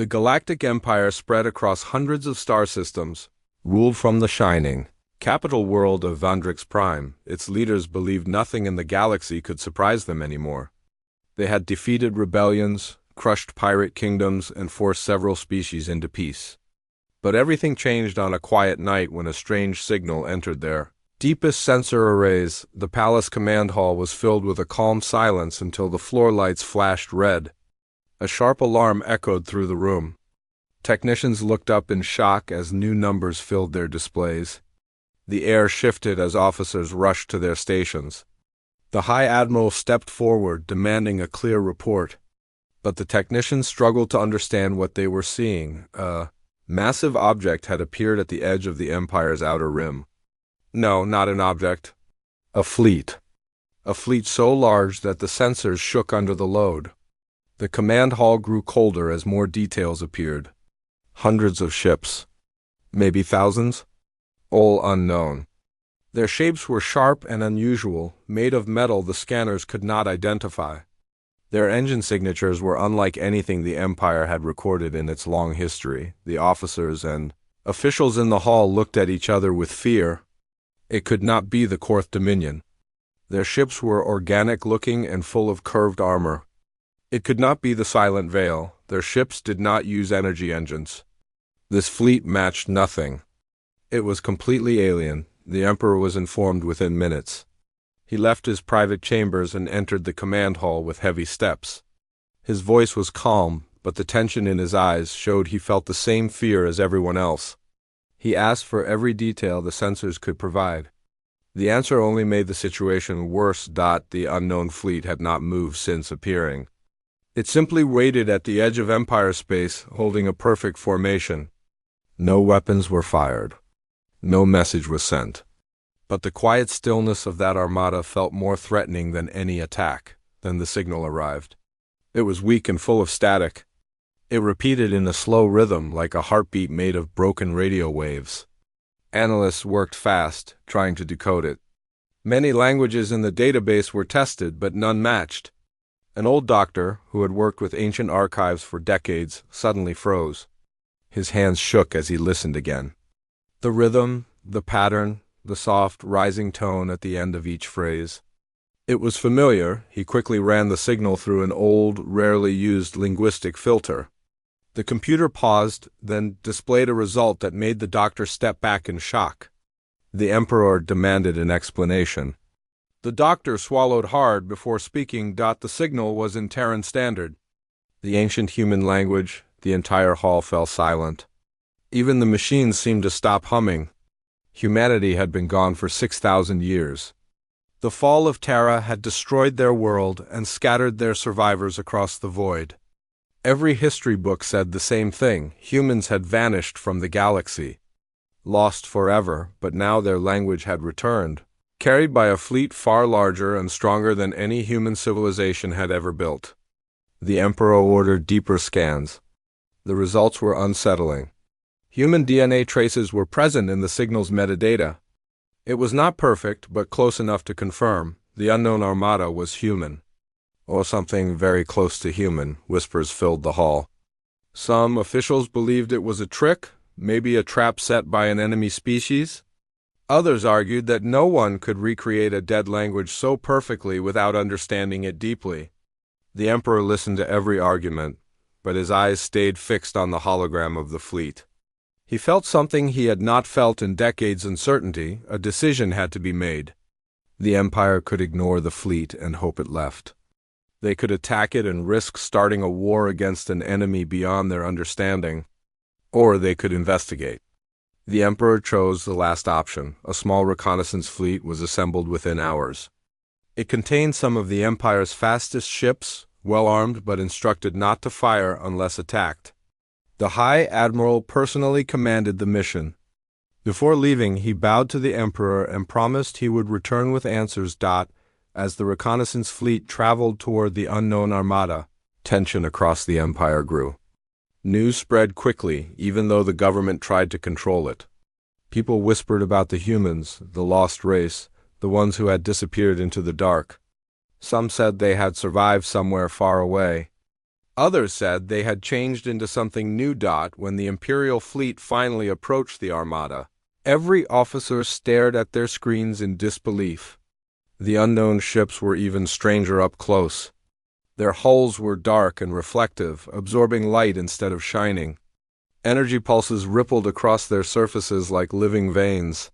The Galactic Empire spread across hundreds of star systems, ruled from the shining capital world of Vandrix Prime. Its leaders believed nothing in the galaxy could surprise them anymore. They had defeated rebellions, crushed pirate kingdoms, and forced several species into peace. But everything changed on a quiet night when a strange signal entered their deepest sensor arrays. The palace command hall was filled with a calm silence until the floor lights flashed red. A sharp alarm echoed through the room. Technicians looked up in shock as new numbers filled their displays. The air shifted as officers rushed to their stations. The High Admiral stepped forward, demanding a clear report. But the technicians struggled to understand what they were seeing. A massive object had appeared at the edge of the Empire's outer rim. No, not an object. A fleet. A fleet so large that the sensors shook under the load. The command hall grew colder as more details appeared. Hundreds of ships. Maybe thousands? All unknown. Their shapes were sharp and unusual, made of metal the scanners could not identify. Their engine signatures were unlike anything the Empire had recorded in its long history. The officers and officials in the hall looked at each other with fear. It could not be the Korth Dominion. Their ships were organic-looking and full of curved armor. It could not be the Silent Veil. Their ships did not use energy engines. This fleet matched nothing. It was completely alien. The Emperor was informed within minutes. He left his private chambers and entered the command hall with heavy steps. His voice was calm, but the tension in his eyes showed he felt the same fear as everyone else. He asked for every detail the sensors could provide. The answer only made the situation worse. The unknown fleet had not moved since appearing. It simply waited at the edge of Empire space, holding a perfect formation. No weapons were fired. No message was sent. But the quiet stillness of that armada felt more threatening than any attack. Then the signal arrived. It was weak and full of static. It repeated in a slow rhythm like a heartbeat made of broken radio waves. Analysts worked fast, trying to decode it. Many languages in the database were tested, but none matched. An old doctor, who had worked with ancient archives for decades, suddenly froze. His hands shook as he listened again. The rhythm, the pattern, the soft, rising tone at the end of each phrase. It was familiar. He quickly ran the signal through an old, rarely used linguistic filter. The computer paused, then displayed a result that made the doctor step back in shock. The Emperor demanded an explanation. The doctor swallowed hard before speaking. The signal was in Terran Standard. The ancient human language. The entire hall fell silent. Even the machines seemed to stop humming. Humanity had been gone for 6,000 years. The fall of Terra had destroyed their world and scattered their survivors across the void. Every history book said the same thing. Humans had vanished from the galaxy. Lost forever, but now their language had returned, carried by a fleet far larger and stronger than any human civilization had ever built. The Emperor ordered deeper scans. The results were unsettling. Human DNA traces were present in the signal's metadata. It was not perfect, but close enough to confirm the unknown armada was human. Or something very close to human. Whispers filled the hall. Some officials believed it was a trick, maybe a trap set by an enemy species. Others argued that no one could recreate a dead language so perfectly without understanding it deeply. The Emperor listened to every argument, but his eyes stayed fixed on the hologram of the fleet. He felt something he had not felt in decades: uncertainty. A decision had to be made. The Empire could ignore the fleet and hope it left. They could attack it and risk starting a war against an enemy beyond their understanding. Or they could investigate. The Emperor chose the last option. A small reconnaissance fleet was assembled within hours. It contained some of the Empire's fastest ships, well armed but instructed not to fire unless attacked. The High Admiral personally commanded the mission. Before leaving, he bowed to the Emperor and promised he would return with answers. As the reconnaissance fleet traveled toward the unknown armada, tension across the Empire grew. News spread quickly, even though the government tried to control it. People whispered about the humans, the lost race, the ones who had disappeared into the dark. Some said they had survived somewhere far away. Others said they had changed into something new. When the Imperial fleet finally approached the Armada, every officer stared at their screens in disbelief. The unknown ships were even stranger up close. Their hulls were dark and reflective, absorbing light instead of shining. Energy pulses rippled across their surfaces like living veins.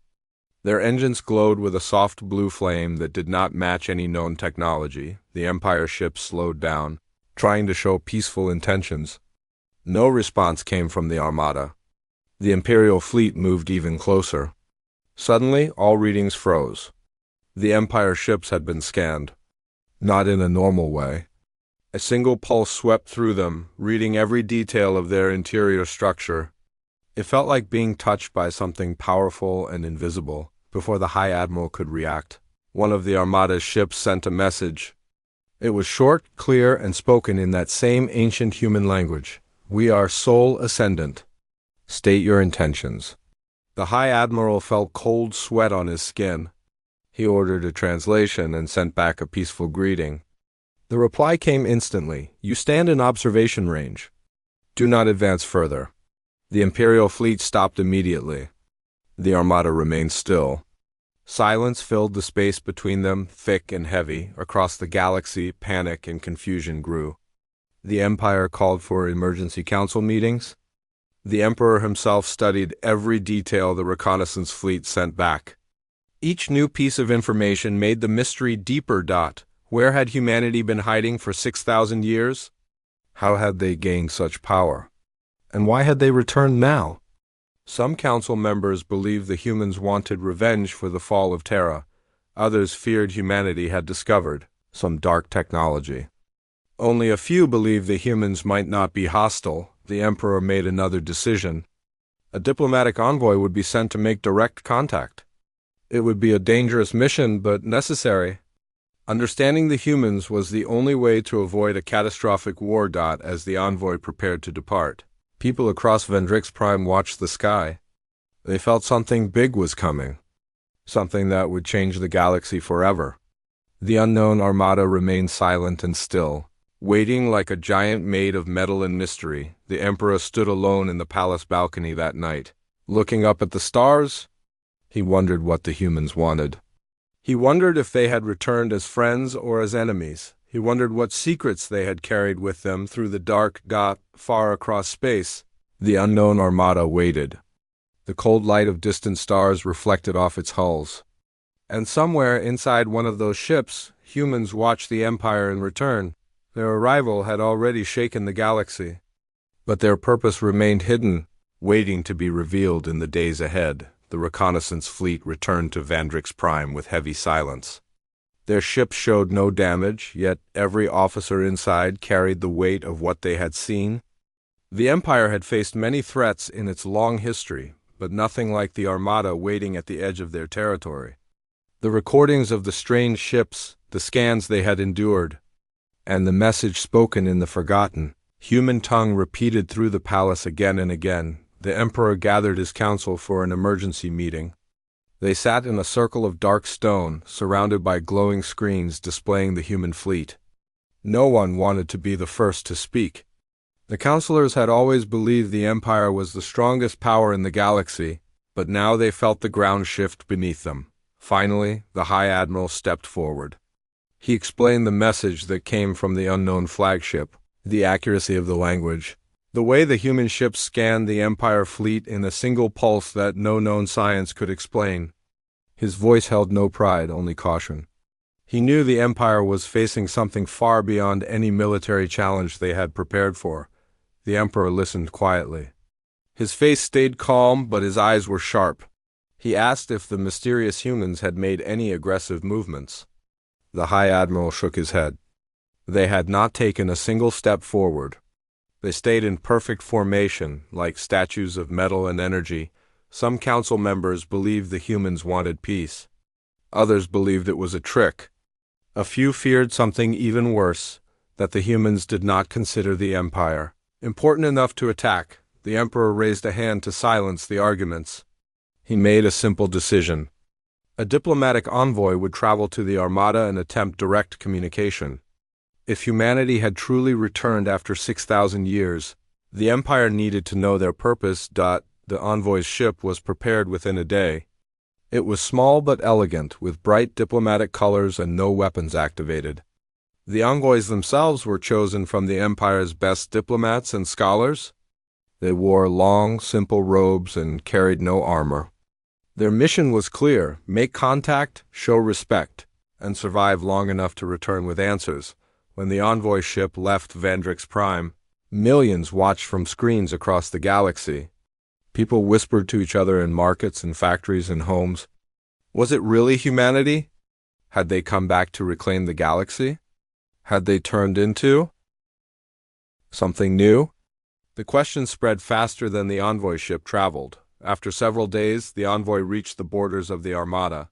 Their engines glowed with a soft blue flame that did not match any known technology. The Empire ships slowed down, trying to show peaceful intentions. No response came from the Armada. The Imperial fleet moved even closer. Suddenly, all readings froze. The Empire ships had been scanned. Not in a normal way. A single pulse swept through them, reading every detail of their interior structure. It felt like being touched by something powerful and invisible. Before the High Admiral could react, one of the Armada's ships sent a message. It was short, clear, and spoken in that same ancient human language. "We are Sol Ascendant. State your intentions." The High Admiral felt cold sweat on his skin. He ordered a translation and sent back a peaceful greeting. The reply came instantly. "You stand in observation range. Do not advance further." The Imperial fleet stopped immediately. The Armada remained still. Silence filled the space between them, thick and heavy. Across the galaxy, panic and confusion grew. The Empire called for emergency council meetings. The Emperor himself studied every detail the reconnaissance fleet sent back. Each new piece of information made the mystery deeper. Where had humanity been hiding for 6,000 years? How had they gained such power? And why had they returned now? Some council members believed the humans wanted revenge for the fall of Terra. Others feared humanity had discovered some dark technology. Only a few believed the humans might not be hostile. The Emperor made another decision. A diplomatic envoy would be sent to make direct contact. It would be a dangerous mission, but necessary. Understanding the humans was the only way to avoid a catastrophic war. As the envoy prepared to depart, people across Vendrix Prime watched the sky. They felt something big was coming. Something that would change the galaxy forever. The unknown Armada remained silent and still, waiting like a giant made of metal and mystery. The Emperor stood alone in the palace balcony that night. Looking up at the stars, he wondered what the humans wanted. He wondered if they had returned as friends or as enemies. He wondered what secrets they had carried with them through the dark far across space. The unknown Armada waited. The cold light of distant stars reflected off its hulls. And somewhere inside one of those ships, humans watched the Empire in return. Their arrival had already shaken the galaxy. But their purpose remained hidden, waiting to be revealed in the days ahead. The reconnaissance fleet returned to Vendrix Prime with heavy silence. Their ships showed no damage, yet every officer inside carried the weight of what they had seen. The Empire had faced many threats in its long history, but nothing like the Armada waiting at the edge of their territory. The recordings of the strange ships, the scans they had endured, and the message spoken in the forgotten, human tongue repeated through the palace again and again. The Emperor gathered his council for an emergency meeting. They sat in a circle of dark stone, surrounded by glowing screens displaying the human fleet. No one wanted to be the first to speak. The councilors had always believed the Empire was the strongest power in the galaxy, but now they felt the ground shift beneath them. Finally, the High Admiral stepped forward. He explained the message that came from the unknown flagship, the accuracy of the language, the way the human ships scanned the Empire fleet in a single pulse that no known science could explain. His voice held no pride, only caution. He knew the Empire was facing something far beyond any military challenge they had prepared for. The Emperor listened quietly. His face stayed calm, but his eyes were sharp. He asked if the mysterious humans had made any aggressive movements. The High Admiral shook his head. They had not taken a single step forward. They stayed in perfect formation, like statues of metal and energy. Some council members believed the humans wanted peace. Others believed it was a trick. A few feared something even worse, that the humans did not consider the Empire important enough to attack. The Emperor raised a hand to silence the arguments. He made a simple decision. A diplomatic envoy would travel to the Armada and attempt direct communication. If humanity had truly returned after 6,000 years, the Empire needed to know their purpose. The envoy's ship was prepared within a day. It was small but elegant, with bright diplomatic colors and no weapons activated. The envoys themselves were chosen from the Empire's best diplomats and scholars. They wore long, simple robes and carried no armor. Their mission was clear: make contact, show respect, and survive long enough to return with answers. When the envoy ship left Vandrix Prime, millions watched from screens across the galaxy. People whispered to each other in markets and factories and homes. Was it really humanity? Had they come back to reclaim the galaxy? Had they turned into something new? The question spread faster than the envoy ship traveled. After several days, the envoy reached the borders of the Armada.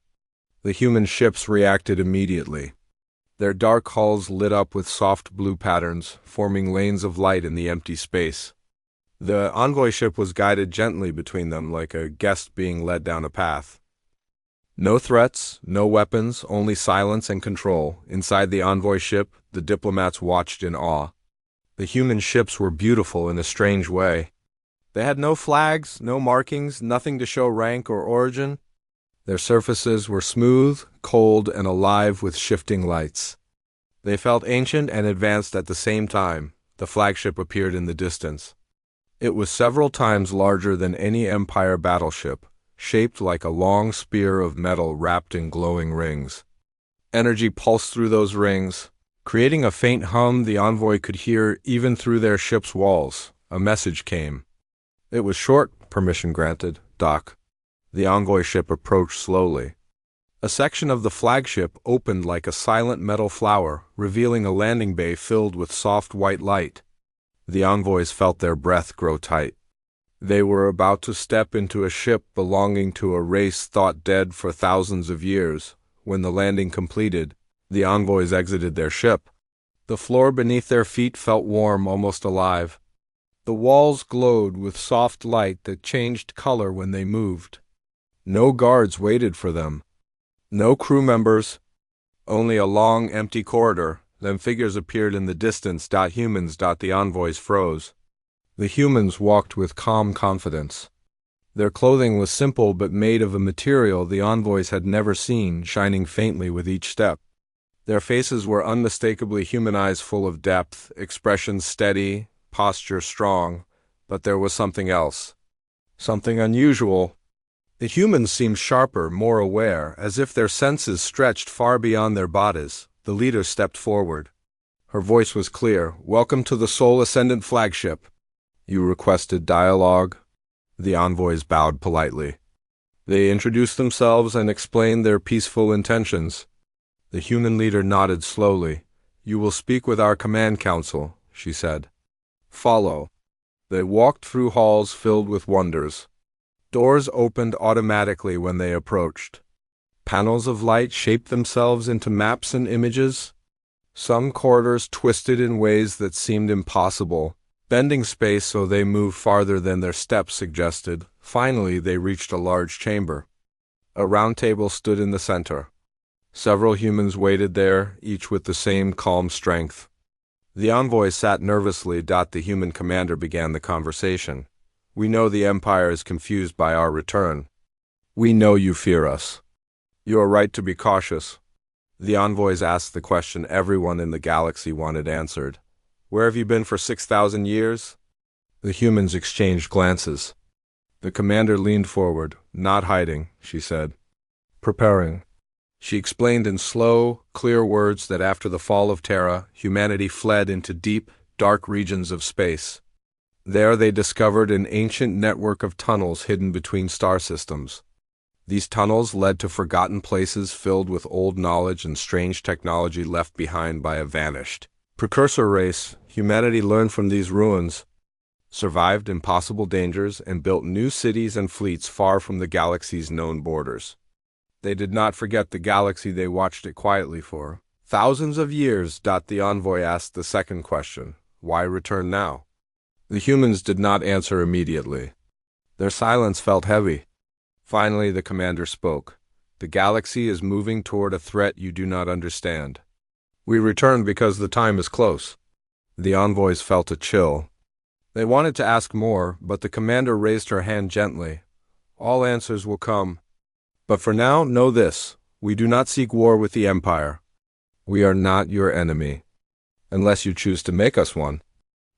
The human ships reacted immediately. Their dark hulls lit up with soft blue patterns, forming lanes of light in the empty space. The envoy ship was guided gently between them, like a guest being led down a path. No threats, no weapons, only silence and control. Inside the envoy ship, the diplomats watched in awe. The human ships were beautiful in a strange way. They had no flags, no markings, nothing to show rank or origin. Their surfaces were smooth, cold, and alive with shifting lights. They felt ancient and advanced at the same time. The flagship appeared in the distance. It was several times larger than any Empire battleship, shaped like a long spear of metal wrapped in glowing rings. Energy pulsed through those rings, creating a faint hum the envoy could hear even through their ship's walls. A message came. It was short: permission granted, Doc. The envoy ship approached slowly. A section of the flagship opened like a silent metal flower, revealing a landing bay filled with soft white light. The envoys felt their breath grow tight. They were about to step into a ship belonging to a race thought dead for thousands of years. When the landing completed, the envoys exited their ship. The floor beneath their feet felt warm, almost alive. The walls glowed with soft light that changed color when they moved. No guards waited for them. No crew members. Only a long, empty corridor. Then figures appeared in the distance. Humans. The envoys froze. The humans walked with calm confidence. Their clothing was simple but made of a material the envoys had never seen, shining faintly with each step. Their faces were unmistakably human, eyes full of depth, expressions steady, posture strong, but there was something else. Something unusual. The humans seemed sharper, more aware, as if their senses stretched far beyond their bodies. The leader stepped forward. Her voice was clear. "Welcome to the Soul Ascendant flagship. You requested dialogue?" The envoys bowed politely. They introduced themselves and explained their peaceful intentions. The human leader nodded slowly. "You will speak with our command council," she said. "Follow." They walked through halls filled with wonders. Doors opened automatically when they approached. Panels of light shaped themselves into maps and images. Some corridors twisted in ways that seemed impossible, bending space so they moved farther than their steps suggested. Finally, they reached a large chamber. A round table stood in the center. Several humans waited there, each with the same calm strength. The envoys sat nervously. The human commander began the conversation. "We know the Empire is confused by our return. We know you fear us. You are right to be cautious." The envoys asked the question everyone in the galaxy wanted answered. "Where have you been for 6,000 years?" The humans exchanged glances. The commander leaned forward. "Not hiding," she said. "Preparing." She explained in slow, clear words that after the fall of Terra, humanity fled into deep, dark regions of space. There they discovered an ancient network of tunnels hidden between star systems. These tunnels led to forgotten places filled with old knowledge and strange technology left behind by a vanished precursor race. Humanity learned from these ruins, survived impossible dangers, and built new cities and fleets far from the galaxy's known borders. They did not forget the galaxy, they watched it quietly for thousands of years. The envoy asked the second question. Why return now? The humans did not answer immediately. Their silence felt heavy. Finally, the commander spoke. The galaxy is moving toward a threat you do not understand. We returned because the time is close. The envoys felt a chill. They wanted to ask more, but the commander raised her hand gently. All answers will come. But for now, know this. We do not seek war with the Empire. We are not your enemy. Unless you choose to make us one.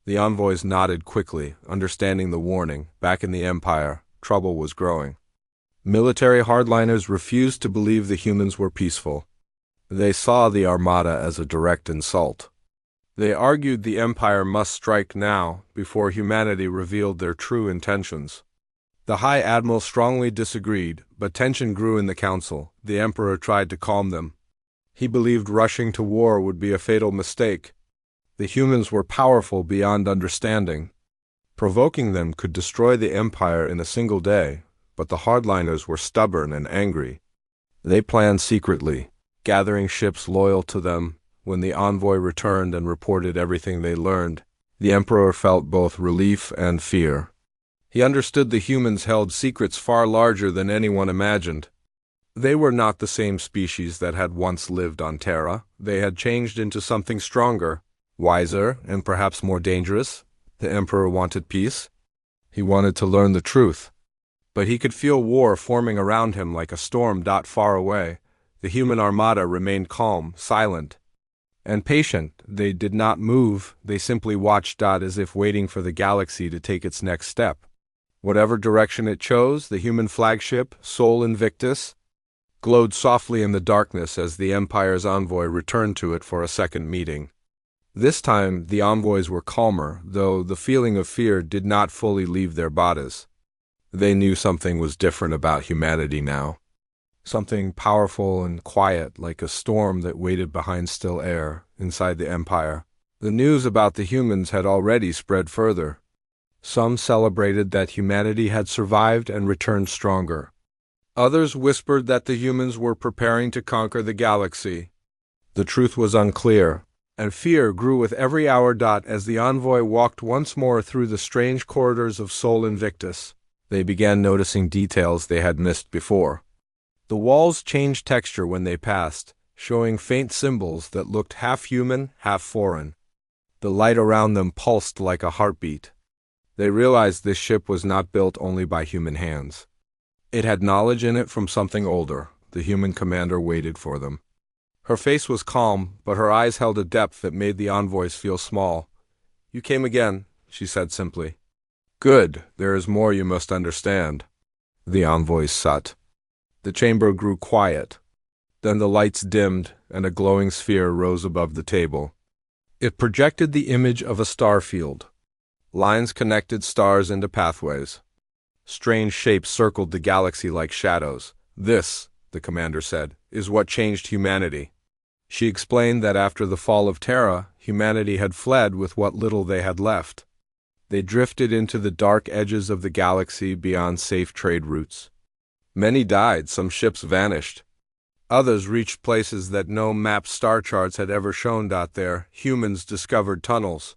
The envoys nodded quickly, understanding the warning. Back in the Empire, trouble was growing. Military hardliners refused to believe the humans were peaceful. They saw the Armada as a direct insult. They argued the Empire must strike now, before humanity revealed their true intentions. The High Admiral strongly disagreed, but tension grew in the Council. The Emperor tried to calm them. He believed rushing to war would be a fatal mistake. The humans were powerful beyond understanding. Provoking them could destroy the Empire in a single day, but the hardliners were stubborn and angry. They planned secretly, gathering ships loyal to them. When the envoy returned and reported everything they learned, the Emperor felt both relief and fear. He understood the humans held secrets far larger than anyone imagined. They were not the same species that had once lived on Terra. They had changed into something stronger, wiser, and perhaps more dangerous. The Emperor wanted peace. He wanted to learn the truth. But he could feel war forming around him like a storm far away. The human armada remained calm, silent, and patient. They did not move. They simply watched as if waiting for the galaxy to take its next step. Whatever direction it chose, the human flagship, Sol Invictus, glowed softly in the darkness as the Empire's envoy returned to it for a second meeting. This time, the envoys were calmer, though the feeling of fear did not fully leave their bodies. They knew something was different about humanity now. Something powerful and quiet, like a storm that waited behind still air inside the Empire. The news about the humans had already spread further. Some celebrated that humanity had survived and returned stronger. Others whispered that the humans were preparing to conquer the galaxy. The truth was unclear, and fear grew with every hour. As the envoy walked once more through the strange corridors of Sol Invictus, they began noticing details they had missed before. The walls changed texture when they passed, showing faint symbols that looked half human, half foreign. The light around them pulsed like a heartbeat. They realized this ship was not built only by human hands. It had knowledge in it from something older. The human commander waited for them. Her face was calm, but her eyes held a depth that made the envoys feel small. "You came again," she said simply. "Good. There is more you must understand." The envoys sat. The chamber grew quiet. Then the lights dimmed, and a glowing sphere rose above the table. It projected the image of a star field. Lines connected stars into pathways. Strange shapes circled the galaxy like shadows. "This," the commander said, "is what changed humanity." She explained that after the fall of Terra, humanity had fled with what little they had left. They drifted into the dark edges of the galaxy beyond safe trade routes. Many died, some ships vanished. Others reached places that no mapped star charts had ever shown. There, humans discovered tunnels.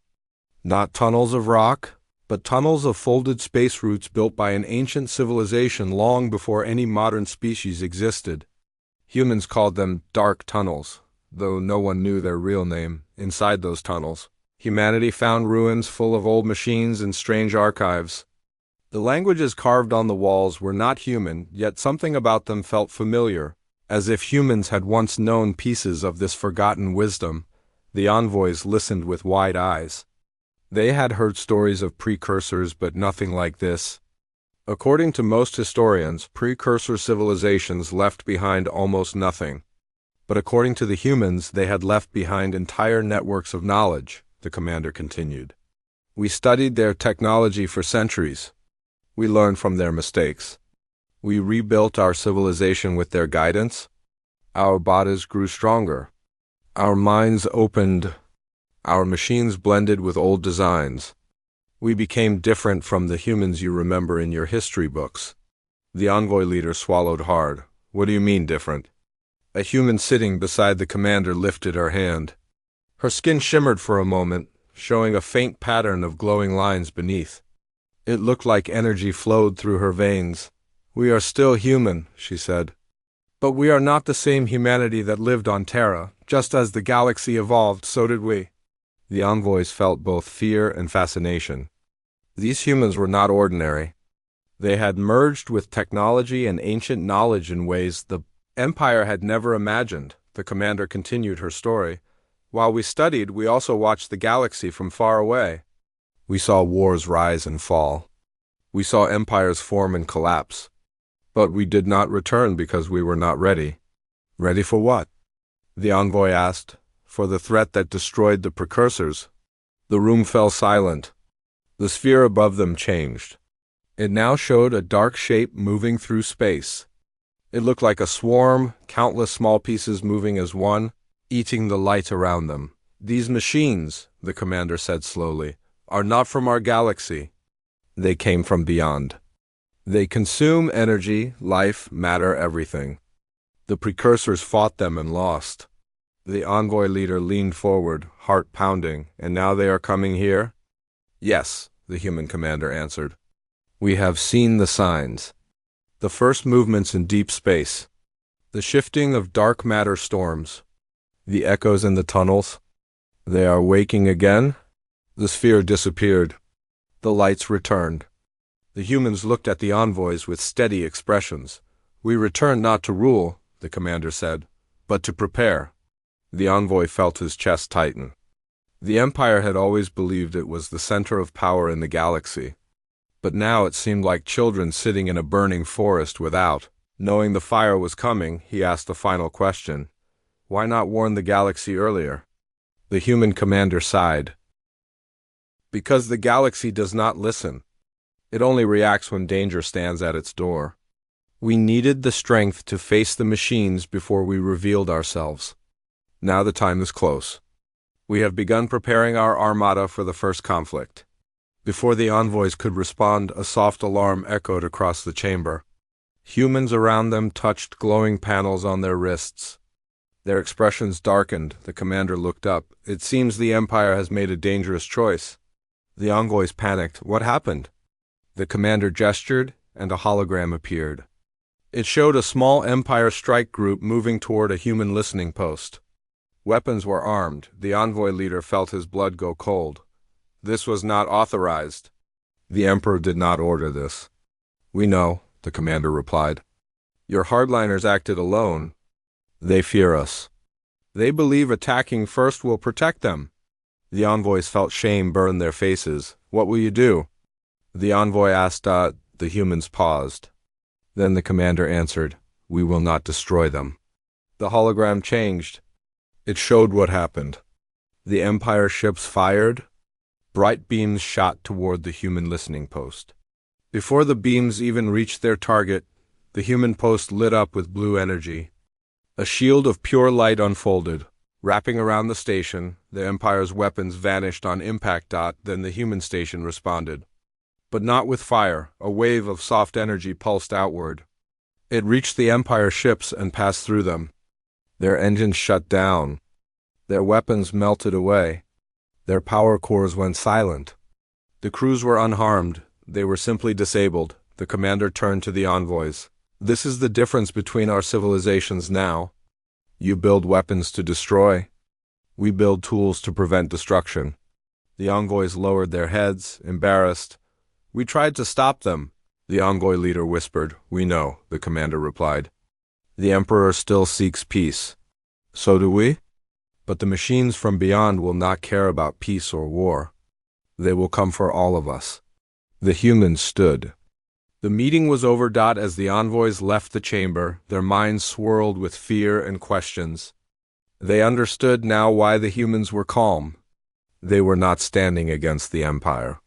Not tunnels of rock, but tunnels of folded space routes built by an ancient civilization long before any modern species existed. Humans called them dark tunnels, though no one knew their real name. Inside those tunnels, humanity found ruins full of old machines and strange archives. The languages carved on the walls were not human, yet something about them felt familiar, as if humans had once known pieces of this forgotten wisdom. The envoys listened with wide eyes. They had heard stories of precursors, but nothing like this. According to most historians, precursor civilizations left behind almost nothing. But according to the humans, they had left behind entire networks of knowledge, the commander continued. We studied their technology for centuries. We learned from their mistakes. We rebuilt our civilization with their guidance. Our bodies grew stronger. Our minds opened. Our machines blended with old designs. We became different from the humans you remember in your history books. The envoy leader swallowed hard. "What do you mean, different?" A human sitting beside the commander lifted her hand. Her skin shimmered for a moment, showing a faint pattern of glowing lines beneath. It looked like energy flowed through her veins. "We are still human," she said. But we are not the same humanity that lived on Terra. Just as the galaxy evolved, so did we. The envoys felt both fear and fascination. These humans were not ordinary. They had merged with technology and ancient knowledge in ways the Empire had never imagined. The commander continued her story. While we studied, we also watched the galaxy from far away. We saw wars rise and fall. We saw empires form and collapse. But we did not return because we were not ready. Ready for what? The envoy asked. For the threat that destroyed the precursors. The room fell silent. The sphere above them changed. It now showed a dark shape moving through space. It looked like a swarm, countless small pieces moving as one, eating the light around them. These machines, the commander said slowly, are not from our galaxy. They came from beyond. They consume energy, life, matter, everything. The precursors fought them and lost. The envoy leader leaned forward, heart pounding. And now they are coming here? Yes, the human commander answered. We have seen the signs. The first movements in deep space. The shifting of dark matter storms. The echoes in the tunnels. They are waking again? The sphere disappeared. The lights returned. The humans looked at the envoys with steady expressions. We returned not to rule, the commander said, but to prepare. The envoy felt his chest tighten. The Empire had always believed it was the center of power in the galaxy. But now it seemed like children sitting in a burning forest without. Knowing the fire was coming, he asked the final question. Why not warn the galaxy earlier? The human commander sighed. Because the galaxy does not listen. It only reacts when danger stands at its door. We needed the strength to face the machines before we revealed ourselves. Now the time is close. We have begun preparing our Armada for the first conflict. Before the envoys could respond, a soft alarm echoed across the chamber. Humans around them touched glowing panels on their wrists. Their expressions darkened. The commander looked up. It seems the Empire has made a dangerous choice. The envoys panicked. What happened? The commander gestured, and a hologram appeared. It showed a small Empire strike group moving toward a human listening post. Weapons were armed. The envoy leader felt his blood go cold. This was not authorized. The Emperor did not order this. We know, the commander replied. Your hardliners acted alone. They fear us. They believe attacking first will protect them. The envoys felt shame burn their faces. What will you do? The envoy asked. The humans paused. Then the commander answered, We will not destroy them. The hologram changed. It showed what happened. The Empire ships fired. Bright beams shot toward the human listening post. Before the beams even reached their target, the human post lit up with blue energy. A shield of pure light unfolded. Wrapping around the station, the Empire's weapons vanished on impact. Then the human station responded. But not with fire. A wave of soft energy pulsed outward. It reached the Empire ships and passed through them. Their engines shut down. Their weapons melted away. Their power cores went silent. The crews were unharmed. They were simply disabled. The commander turned to the envoys. This is the difference between our civilizations now. You build weapons to destroy. We build tools to prevent destruction. The envoys lowered their heads, embarrassed. We tried to stop them, the envoy leader whispered. We know, the commander replied. The Emperor still seeks peace. So do we? But the machines from beyond will not care about peace or war. They will come for all of us. The humans stood. The meeting was over. As the envoys left the chamber, their minds swirled with fear and questions. They understood now why the humans were calm. They were not standing against the Empire.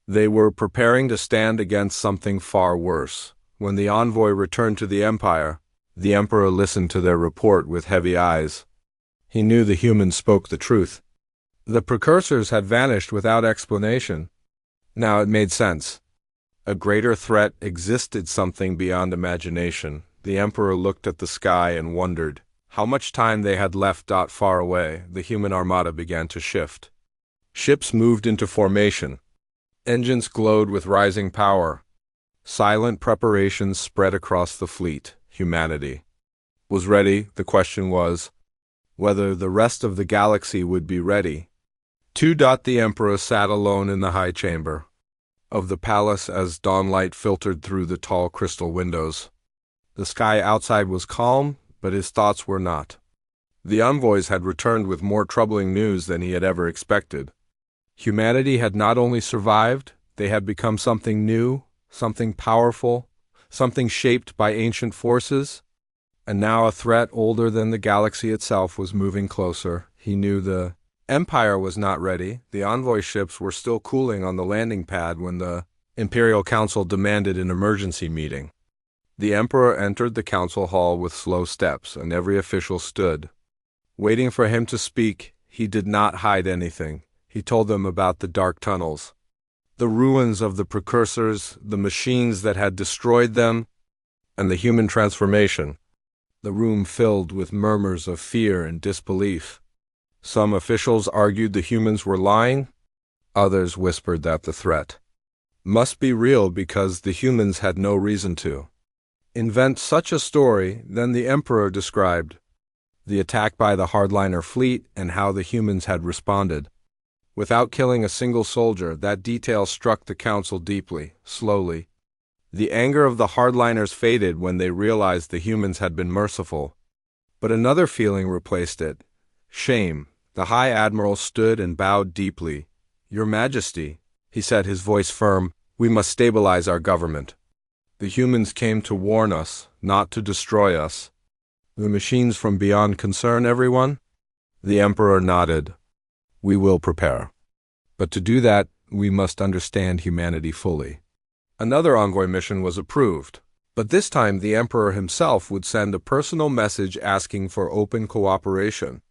They were preparing to stand against something far worse. When the envoy returned to the Empire, the Emperor listened to their report with heavy eyes. He knew the humans spoke the truth. The precursors had vanished without explanation. Now it made sense. A greater threat existed, something beyond imagination. The Emperor looked at the sky and wondered how much time they had left. Far away, the human armada began to shift. Ships moved into formation. Engines glowed with rising power. Silent preparations spread across the fleet. Humanity. was ready. The question was whether the rest of the galaxy would be ready. The Emperor sat alone in the high chamber of the palace as dawnlight filtered through the tall crystal windows. The sky outside was calm, but his thoughts were not. The envoys had returned with more troubling news than he had ever expected. Humanity had not only survived, they had become something new, something powerful, something shaped by ancient forces, and now a threat older than the galaxy itself was moving closer. He knew the Empire was not ready. The envoy ships were still cooling on the landing pad when the Imperial Council demanded an emergency meeting. The Emperor entered the council hall with slow steps, and every official stood, waiting for him to speak. He did not hide anything. He told them about the dark tunnels, the ruins of the precursors, the machines that had destroyed them, and the human transformation. The room filled with murmurs of fear and disbelief. Some officials argued the humans were lying. Others whispered that the threat must be real because the humans had no reason to invent such a story. Then the Emperor described the attack by the hardliner fleet and how the humans had responded. Without killing a single soldier, that detail struck the council deeply. Slowly, the anger of the hardliners faded when they realized the humans had been merciful. But another feeling replaced it: shame. The High Admiral stood and bowed deeply. "Your Majesty," he said, his voice firm, "we must stabilize our government. The humans came to warn us, not to destroy us. The machines from beyond concern everyone?" The Emperor nodded. "We will prepare. But to do that, we must understand humanity fully." Another envoy mission was approved, but this time the Emperor himself would send a personal message asking for open cooperation.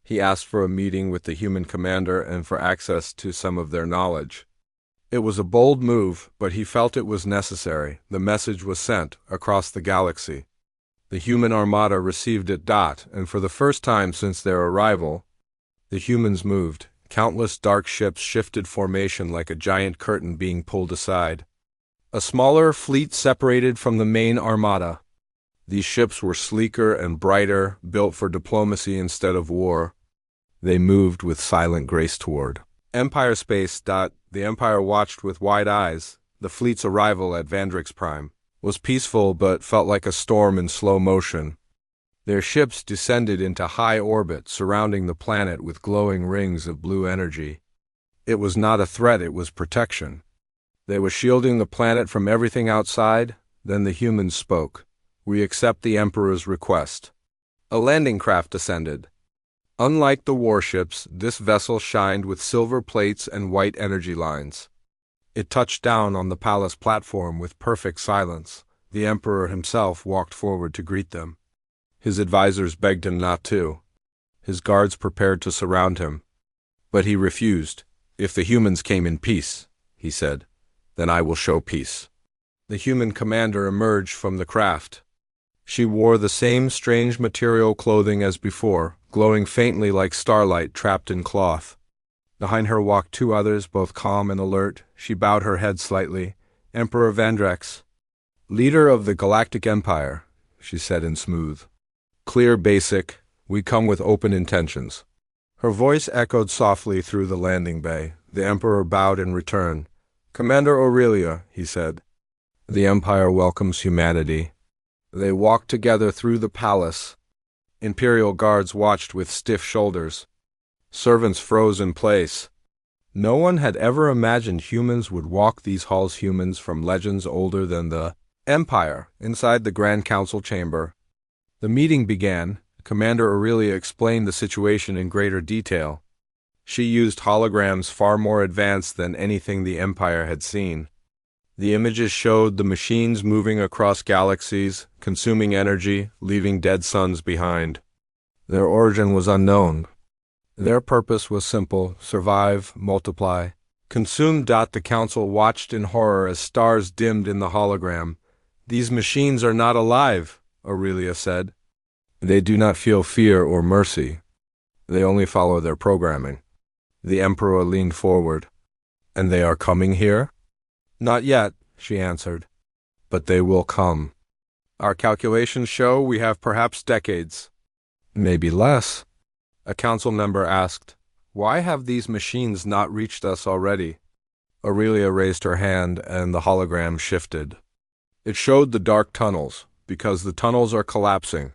He asked for a meeting with the human commander and for access to some of their knowledge. It was a bold move, but he felt it was necessary. The message was sent across the galaxy. The human Armada received it. And for the first time since their arrival, the humans moved. Countless dark ships shifted formation like a giant curtain being pulled aside. A smaller fleet separated from the main Armada. These ships were sleeker and brighter, built for diplomacy instead of war. They moved with silent grace toward Empire space. The Empire watched with wide eyes. The fleet's arrival at Vandrix Prime was peaceful but felt like a storm in slow motion. Their ships descended into high orbit, surrounding the planet with glowing rings of blue energy. It was not a threat, it was protection. They were shielding the planet from everything outside. Then the humans spoke. "We accept the Emperor's request." A landing craft descended. Unlike the warships, this vessel shined with silver plates and white energy lines. It touched down on the palace platform with perfect silence. The Emperor himself walked forward to greet them. His advisors begged him not to. His guards prepared to surround him. But he refused. "If the humans came in peace," he said, "then I will show peace." The human commander emerged from the craft. She wore the same strange material clothing as before, glowing faintly like starlight trapped in cloth. Behind her walked two others, both calm and alert. She bowed her head slightly. "Emperor Vandrix, leader of the Galactic Empire," she said in smooth, clear basic, "we come with open intentions." Her voice echoed softly through the landing bay. The Emperor bowed in return. "Commander Aurelia," he said, "the Empire welcomes humanity." They walked together through the palace. Imperial guards watched with stiff shoulders. Servants froze in place. No one had ever imagined humans would walk these halls. Humans from legends older than the Empire. Inside the Grand Council chamber, the meeting began. Commander Aurelia explained the situation in greater detail. She used holograms far more advanced than anything the Empire had seen. The images showed the machines moving across galaxies, consuming energy, leaving dead suns behind. Their origin was unknown. Their purpose was simple: survive, multiply, consume. The council watched in horror as stars dimmed in the hologram. "These machines are not alive," Aurelia said. "They do not feel fear or mercy. They only follow their programming." The Emperor leaned forward. "And they are coming here?" "Not yet," she answered. "But they will come." Our calculations show we have perhaps decades. Maybe less. A council member asked, "Why have these machines not reached us already?" Aurelia raised her hand and the hologram shifted. It showed the dark tunnels, because the tunnels are collapsing.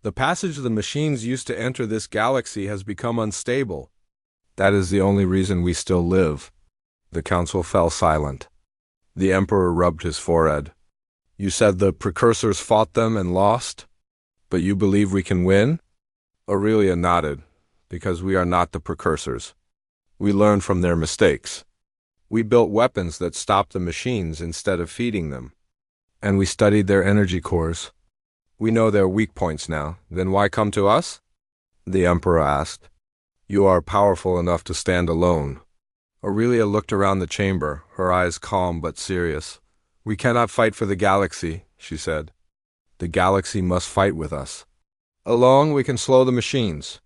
The passage the machines used to enter this galaxy has become unstable. That is the only reason we still live. The council fell silent. The Emperor rubbed his forehead. You said the precursors fought them and lost? But you believe we can win? Aurelia nodded, because we are not the precursors. We learned from their mistakes. We built weapons that stopped the machines instead of feeding them. And we studied their energy cores. We know their weak points now. Then why come to us? The Emperor asked. You are powerful enough to stand alone. Aurelia looked around the chamber, her eyes calm but serious. We cannot fight for the galaxy, she said. The galaxy must fight with us. Alone we can slow the machines.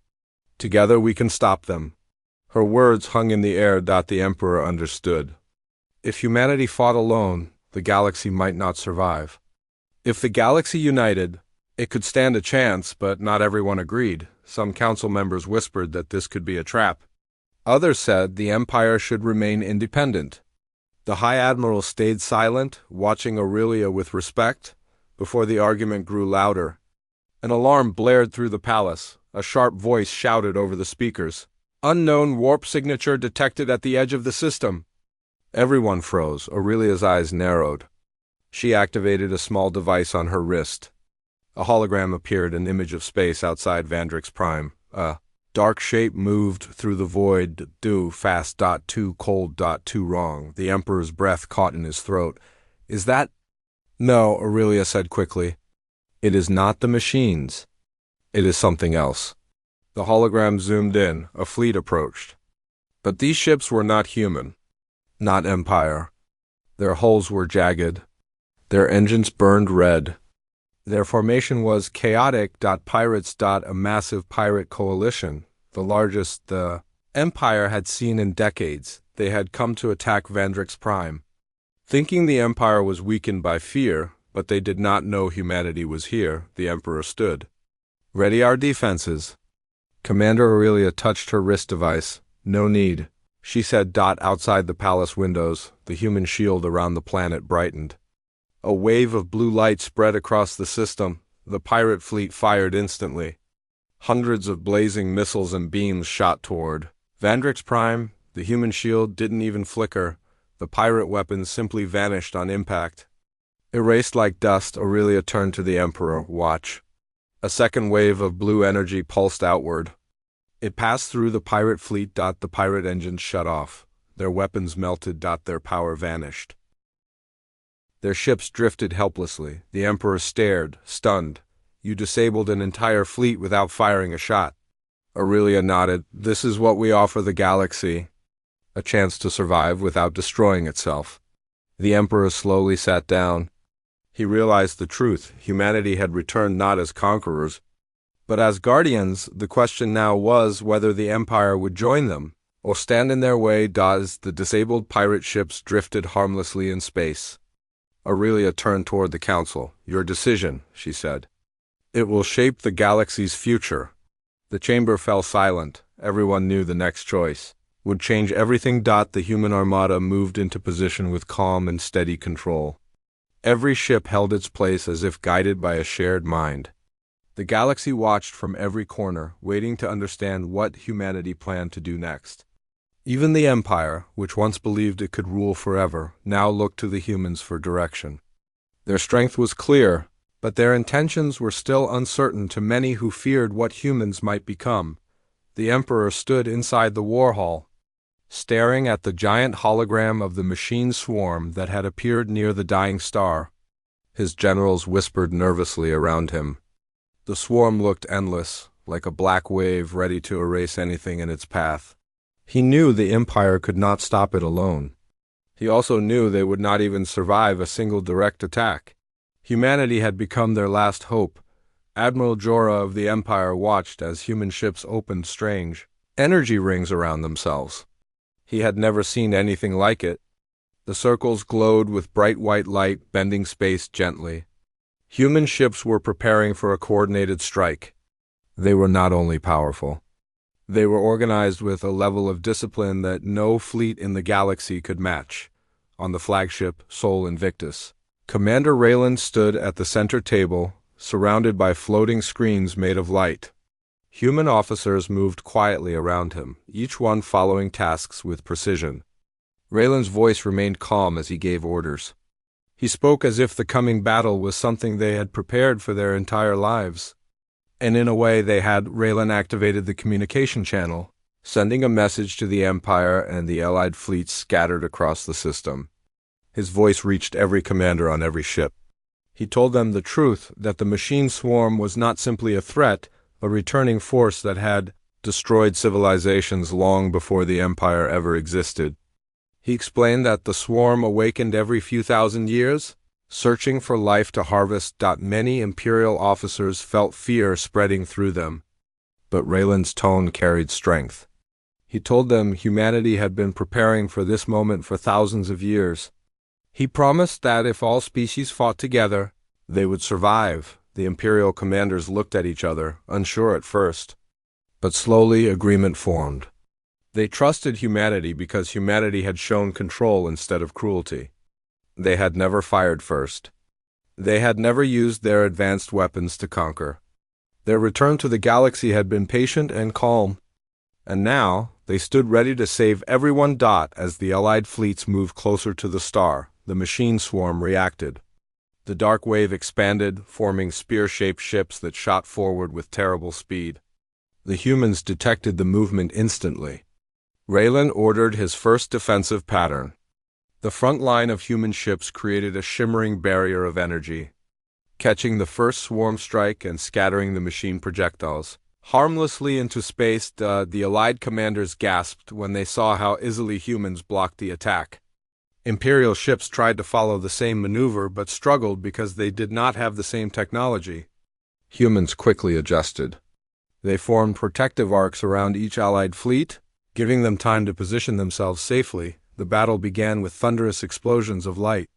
Together we can stop them. Her words hung in the air. The Emperor understood. If humanity fought alone, the galaxy might not survive. If the galaxy united, it could stand a chance, but not everyone agreed. Some council members whispered that this could be a trap. Others said the Empire should remain independent. The High Admiral stayed silent, watching Aurelia with respect, before the argument grew louder. An alarm blared through the palace. A sharp voice shouted over the speakers. Unknown warp signature detected at the edge of the system. Everyone froze. Aurelia's eyes narrowed. She activated a small device on her wrist. A hologram appeared, an image of space outside Vandrix Prime. A dark shape moved through the void. Do fast. Too cold. Too wrong. The Emperor's breath caught in his throat. Is that? No, Aurelia said quickly. It is not the machines. It is something else. The hologram zoomed in. A fleet approached. But these ships were not human. Not Empire. Their hulls were jagged. Their engines burned red. Their formation was chaotic. Pirates. A massive pirate coalition, the largest the Empire had seen in decades. They had come to attack Vandrix Prime. Thinking the Empire was weakened by fear, but they did not know humanity was here, the Emperor stood. Ready our defenses. Commander Aurelia touched her wrist device. No need, she said. Outside the palace windows, the human shield around the planet brightened. A wave of blue light spread across the system. The pirate fleet fired instantly. Hundreds of blazing missiles and beams shot toward Vandrix Prime. The human shield didn't even flicker. The pirate weapons simply vanished on impact. Erased like dust, Aurelia turned to the Emperor. Watch. A second wave of blue energy pulsed outward. It passed through the pirate fleet. The pirate engines shut off. Their weapons melted. Their power vanished. Their ships drifted helplessly. The Emperor stared, stunned. You disabled an entire fleet without firing a shot. Aurelia nodded. This is what we offer the galaxy. A chance to survive without destroying itself. The Emperor slowly sat down. He realized the truth. Humanity had returned not as conquerors, but as guardians. The question now was whether the Empire would join them, or stand in their way. As the disabled pirate ships drifted harmlessly in space, Aurelia turned toward the council. Your decision, she said. It will shape the galaxy's future. The chamber fell silent. Everyone knew the next choice would change everything. The human armada moved into position with calm and steady control. Every ship held its place as if guided by a shared mind. The galaxy watched from every corner, waiting to understand what humanity planned to do next. Even the Empire, which once believed it could rule forever, now looked to the humans for direction. Their strength was clear, but their intentions were still uncertain to many who feared what humans might become. The Emperor stood inside the war hall, staring at the giant hologram of the machine swarm that had appeared near the dying star. His generals whispered nervously around him. The swarm looked endless, like a black wave ready to erase anything in its path. He knew the Empire could not stop it alone. He also knew they would not even survive a single direct attack. Humanity had become their last hope. Admiral Jorah of the Empire watched as human ships opened strange energy rings around themselves. He had never seen anything like it. The circles glowed with bright white light, bending space gently. Human ships were preparing for a coordinated strike. They were not only powerful, they were organized with a level of discipline that no fleet in the galaxy could match. On the flagship, Sol Invictus, Commander Raylan stood at the center table, surrounded by floating screens made of light. Human officers moved quietly around him, each one following tasks with precision. Raylan's voice remained calm as he gave orders. He spoke as if the coming battle was something they had prepared for their entire lives. And in a way Raylan activated the communication channel, sending a message to the Empire and the Allied fleets scattered across the system. His voice reached every commander on every ship. He told them the truth that the machine swarm was not simply a threat, a returning force that had destroyed civilizations long before the Empire ever existed. He explained that the swarm awakened every few thousand years, searching for life to harvest. Many Imperial officers felt fear spreading through them. But Raylan's tone carried strength. He told them humanity had been preparing for this moment for thousands of years. He promised that if all species fought together, they would survive. The Imperial commanders looked at each other, unsure at first. But slowly agreement formed. They trusted humanity because humanity had shown control instead of cruelty. They had never fired first. They had never used their advanced weapons to conquer. Their return to the galaxy had been patient and calm. And now, they stood ready to save everyone. As the Allied fleets moved closer to the star, the machine swarm reacted. The dark wave expanded, forming spear-shaped ships that shot forward with terrible speed. The humans detected the movement instantly. Raylan ordered his first defensive pattern. The front line of human ships created a shimmering barrier of energy, catching the first swarm strike and scattering the machine projectiles harmlessly into space. The Allied commanders gasped when they saw how easily humans blocked the attack. Imperial ships tried to follow the same maneuver but struggled because they did not have the same technology. Humans quickly adjusted. They formed protective arcs around each Allied fleet, giving them time to position themselves safely. The battle began with thunderous explosions of light.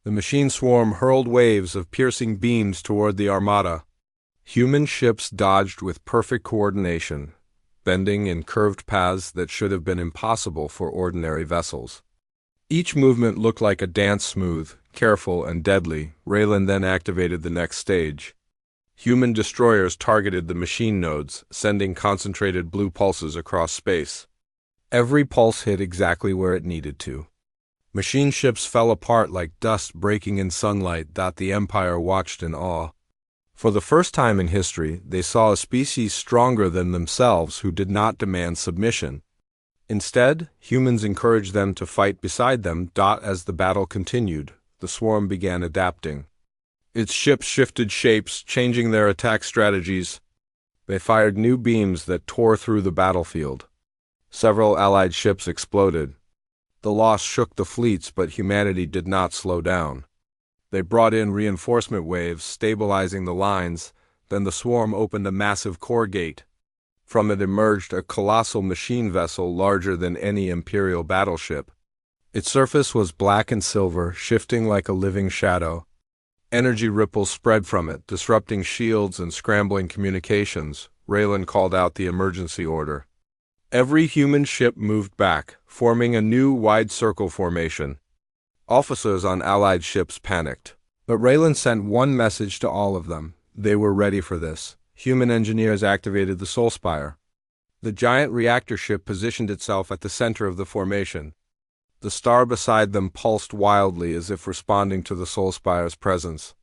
The machine swarm hurled waves of piercing beams toward the Armada. Human ships dodged with perfect coordination, bending in curved paths that should have been impossible for ordinary vessels. Each movement looked like a dance, smooth, careful, and deadly. Raylan then activated the next stage. Human destroyers targeted the machine nodes, sending concentrated blue pulses across space. Every pulse hit exactly where it needed to. Machine ships fell apart like dust breaking in sunlight. The Empire watched in awe. For the first time in history, they saw a species stronger than themselves who did not demand submission. Instead, humans encouraged them to fight beside them. As the battle continued, the swarm began adapting. Its ships shifted shapes, changing their attack strategies. They fired new beams that tore through the battlefield. Several Allied ships exploded. The loss shook the fleets, but humanity did not slow down. They brought in reinforcement waves, stabilizing the lines. Then the swarm opened a massive core gate. From it emerged a colossal machine vessel larger than any Imperial battleship. Its surface was black and silver, shifting like a living shadow. Energy ripples spread from it, disrupting shields and scrambling communications. Raylan called out the emergency order. Every human ship moved back, forming a new wide circle formation. Officers on Allied ships panicked. But Raylan sent one message to all of them. They were ready for this. Human engineers activated the Soul Spire. The giant reactor ship positioned itself at the center of the formation. The star beside them pulsed wildly as if responding to the Soul Spire's presence.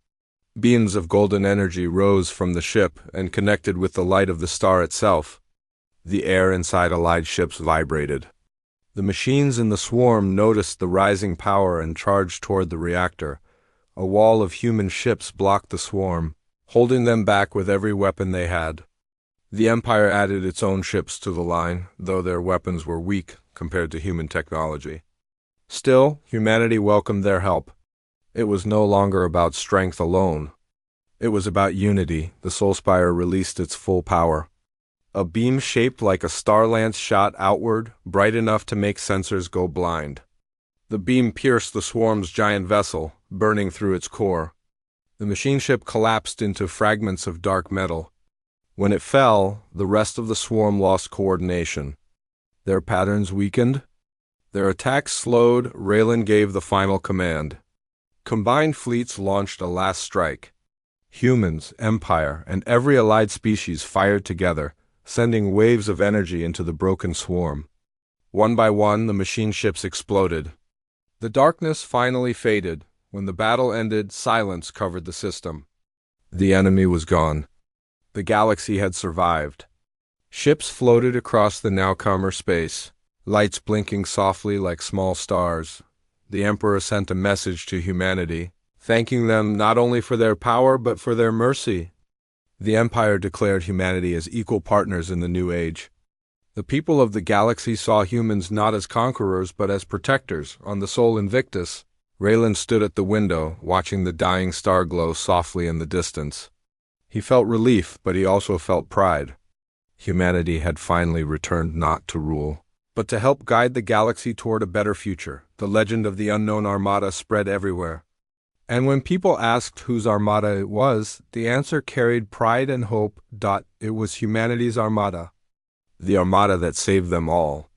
Beams of golden energy rose from the ship and connected with the light of the star itself. The air inside Allied ships vibrated. The machines in the swarm noticed the rising power and charged toward the reactor. A wall of human ships blocked the swarm, holding them back with every weapon they had. The Empire added its own ships to the line, though their weapons were weak compared to human technology. Still, humanity welcomed their help. It was no longer about strength alone. It was about unity. The Soul Spire released its full power. A beam shaped like a star lance shot outward, bright enough to make sensors go blind. The beam pierced the swarm's giant vessel, burning through its core. The machine ship collapsed into fragments of dark metal. When it fell, the rest of the swarm lost coordination. Their patterns weakened. Their attacks slowed. Raylan gave the final command. Combined fleets launched a last strike. Humans, Empire, and every allied species fired together, sending waves of energy into the broken swarm. One by one, the machine ships exploded. The darkness finally faded. When the battle ended, silence covered the system. The enemy was gone. The galaxy had survived. Ships floated across the now-calmer space, lights blinking softly like small stars. The Emperor sent a message to humanity, thanking them not only for their power but for their mercy. The Empire declared humanity as equal partners in the new age. The people of the galaxy saw humans not as conquerors but as protectors. On the Sol Invictus, Raylan stood at the window, watching the dying star glow softly in the distance. He felt relief, but he also felt pride. Humanity had finally returned not to rule, but to help guide the galaxy toward a better future. The legend of the unknown Armada spread everywhere. And when people asked whose Armada it was, the answer carried pride and hope. It was humanity's Armada. The Armada that saved them all.